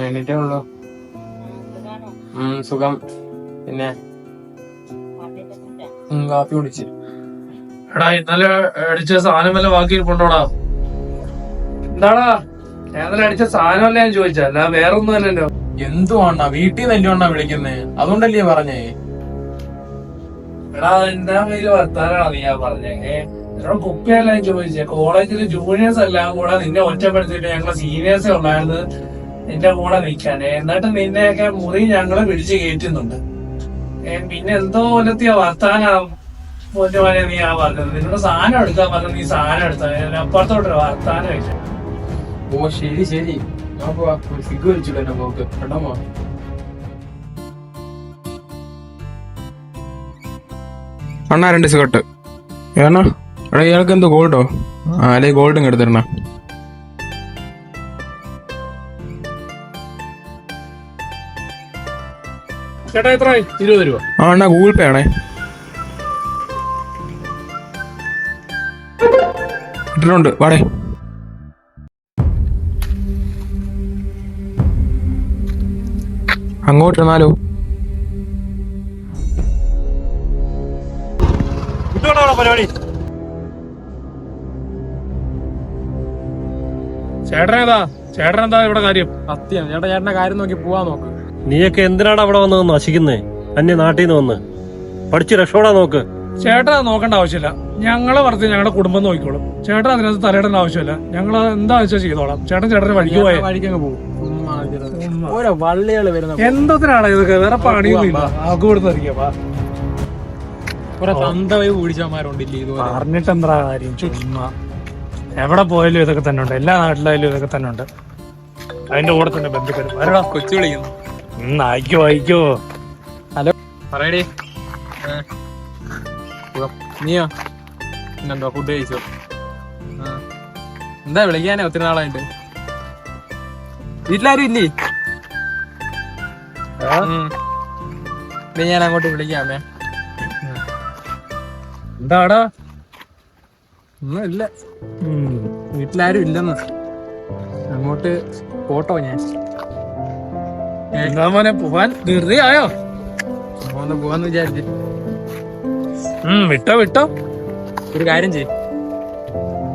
എണീറ്റേ ഉള്ളു. സുഖം. പിന്നെ കാപ്പി കുടിച്ച്. എടാ ഇന്നലെ അടിച്ച സാധനം വല്ല ബാക്കി ഇരിപ്പുണ്ടോടാ? എന്താടാ ഇന്നലെ അടിച്ച സാധനമല്ല ഞാൻ ചോദിച്ചാ, അല്ല വേറെ ഒന്നും അല്ലല്ലോ. എന്തുവാണ്ടാ വീട്ടിൽ നിന്ന് എന്തുകൊണ്ടാ വിളിക്കുന്നേ? അതുകൊണ്ടല്ലേ പറഞ്ഞേ. എടാ എന്താ കയ്യില് വർത്താനാണ് നീ ഞാൻ പറഞ്ഞേ? എടാ കുപ്പിയല്ല ഞാൻ ചോദിച്ചേ. കോളേജില് ജൂനിയേഴ്സ് എല്ലാം കൂടെ നിന്നെ ഒറ്റപ്പെടുത്തിട്ട് ഞങ്ങളെ സീനിയേഴ്സേ ഉണ്ടായിരുന്നു നിന്റെ കൂടെ നിൽക്കാനേ. എന്നിട്ട് നിന്നെയൊക്കെ മുറി ഞങ്ങളെ പിടിച്ച് കയറ്റുന്നുണ്ട്. പിന്നെ എന്തോ പോലത്തെയാ വർത്താനം പോലെ നീ ആ പറഞ്ഞത്. നിന്നോട് സാധനം എടുക്കാൻ പറഞ്ഞത് നീ സാധനം എടുത്താ അപ്പുറത്തോട്ട് വർത്താനം ഇല്ല. ഓ ശരി ശരി, ഞാൻ പോവാ. ഒരു സിഗ് വലിച്ചിട്ട് എന്നെ പോക്ക് പെട്ടെന്ന്. അണ്ണാ 2 സിഗരറ്റ് ഏണ. എടാ ഇയാൾക്ക് എന്തോ ഗോൾഡോ? അല്ലെ ഗോൾഡും എടുത്തിരണ. ചേട്ടാ എത്ര? 20 രൂപ. ആ അണ്ണാ ഗൂഗിൾ പേ ആണേ. ഇട്ടിട്ടുണ്ട് വാടേ. അങ്ങോട്ട് ഇരുന്നാലോ? പരിപാടി ചേട്ടനേതാ? ചേട്ടനെന്താ ഇവിടെ കാര്യം? സത്യം ചേട്ടാ, ചേട്ടന്റെ കാര്യം നോക്കി പോവാൻ നോക്ക്. നീയൊക്കെ എന്തിനാണ് അവിടെ വന്ന് നശിക്കുന്നേ? അന്യ നാട്ടിൽ നിന്ന് വന്ന് പഠിച്ച് രക്ഷപ്പെടാൻ നോക്ക്. ചേട്ടാ നോക്കേണ്ട ആവശ്യമില്ല. ഞങ്ങളെ വർത്തി ഞങ്ങളുടെ കുടുംബം നോക്കിക്കോളും. ചേട്ടൻ അതിനകത്ത് തലയിടേണ്ട ആവശ്യമില്ല. ഞങ്ങൾ എന്താ വെച്ചാൽ ചെയ്തോളാം. ചേട്ടന്റെ വഴിക്ക് പോയാൽ വഴിക്കങ്ങ് പോകും. ഓരോ വള്ളികള് വരുന്ന എന്തത്തിനാണ് ഇതൊക്കെ? വേറെ പണിയൊന്നുമില്ല. ആക്കു കൊടുത്തിരിക്കപ്പാ. കുറെ തന്തവൈ കുടിച്ചമാരുണ്ടില്ലേ ഇതുപോലെ. പറഞ്ഞിട്ട് എന്താ കാര്യം? ചുമ്മാ എവിടെ പോയാലും ഇതൊക്കെ തന്നെ ഉണ്ട്. എല്ലാ നാട്ടിലായാലും ഇതൊക്കെ തന്നെ ഉണ്ട്. അതിന്റെ കൂടെ തന്നെ ബന്ധുക്കളും വരടാ. കൊച്ചു വിളിക്കുന്നു. അയക്കോ അയക്കോ. ഹലോ പറയടി. നീയോ? പിന്നെന്തോ ഫുഡ് കഴിച്ചോ? എന്താ വിളിക്കാനേ ഒത്തിരി നാളായിട്ട്? വീട്ടിലാരും ഇല്ലേ? ഞാൻ അങ്ങോട്ട് വിളിക്കാമേ. എന്താടാ? ഒന്നും ഇല്ല, വീട്ടിലാരും ഇല്ലെന്ന്. അങ്ങോട്ട് പോട്ടോ ഞാൻ. എന്താ മോനെ പോവാൻ ധൃതിയായോ? ഒന്ന് പോവാന്ന് വിചാരിച്ചു. വിട്ടോ വിട്ടോ. ഒരു കാര്യം ചെയ്യും,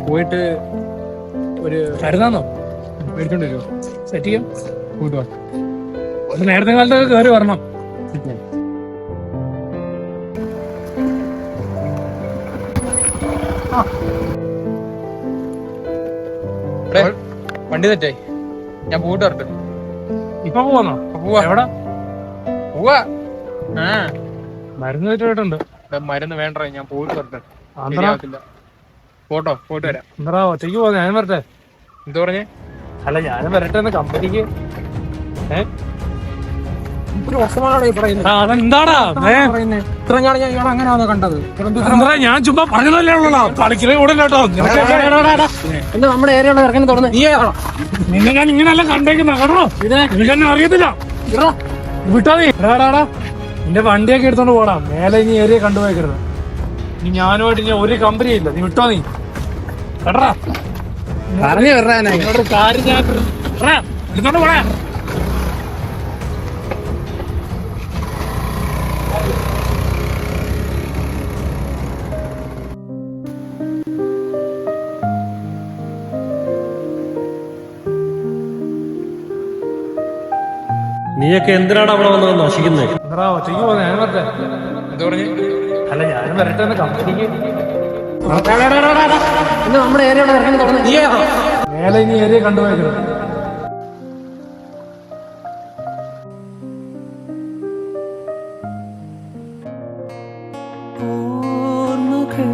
പോയിട്ട് ഒരു കരുതാന്നോ? മേടിച്ചോണ്ട് വരുമോ? സെറ്റ് ചെയ്യാം. കൂട്ടുവാ. ഒരു നേരത്തെ കാലത്തൊക്കെ കയറി വരണം. വണ്ടി തെറ്റായി, ഞാൻ പോയിട്ട് വരട്ടെ. ഇപ്പൊ പോവാന്നോ? പോവാ. എവിടെ പോവാ? മരുന്ന് തെറ്റിട്ടുണ്ട്. മരുന്ന് വേണ്ട, ഞാൻ പോയിട്ട് വരട്ടെ. എന്താ പോട്ടോ, പോയിട്ട് വരാം. എന്താ ഒറ്റയ്ക്ക് പോവാ? ഞാനും വരട്ടെ. എന്ത് പറഞ്ഞേ? അല്ല ഞാനും വരട്ടെ എന്ന് കമ്പനിക്ക്. അതെന്താടാ അങ്ങനെയാണോ കണ്ടത്? ഞാൻ ചുമ്മാ പറഞ്ഞതല്ലേ ഉള്ളൂ. കളിക്കലേ കൂടെ കേട്ടോ. നമ്മുടെ ഏരിയയുള്ള ഇറങ്ങി തുടങ്ങി. നിന്നെ ഞാൻ ഇങ്ങനെയല്ല കണ്ടേക്കുന്ന കേട്ടോ. നിനക്കെന്നെ അറിയത്തില്ല. വിട്ടാ നീ. എടാടാ നിന്റെ വണ്ടിയൊക്കെ എടുത്തോണ്ട് പോടാ. മേലെ ഇനി ഏരിയ കണ്ടുപോയിക്കരുത്. ഇനി ഞാനുമായിട്ട് ഇനി ഒരു കമ്പനി ഇല്ല. നീ വിട്ടോ നീ കേട്ടാ. പറഞ്ഞു വരാനാ കാര്യം ഞാൻ എടുത്തോണ്ട് പോടാ. നീയൊക്കെ എന്തിനാണ് അവിടെ വന്ന് നശിക്കുന്നേ? എന്താ ഒറ്റയ്ക്ക് പോവാ? ഞാനും വരട്ടെ. എന്ത് പറഞ്ഞു? അല്ല ഞാനും വരട്ടെ എന്ന് കമ്പനിക്ക്. നമ്മുടെ ഏരിയയുള്ള ഇറങ്ങി തുടങ്ങി. മേലെ ഇനി ഏരിയ കണ്ടുപോയിക്കരുത്. ഓർമ്മകൾ